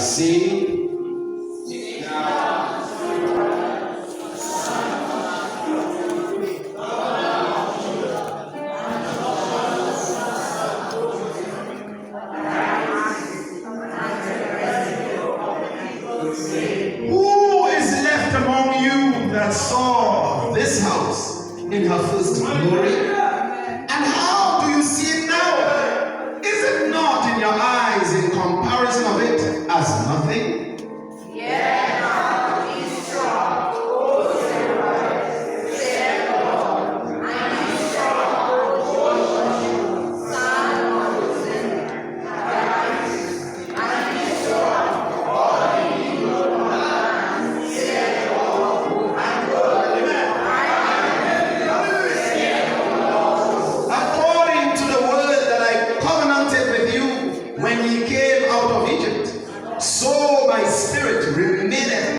say, who is left among you that saw this house in her first glory? And how do you see it now? Is it not in your eyes in comparison of it as nothing? So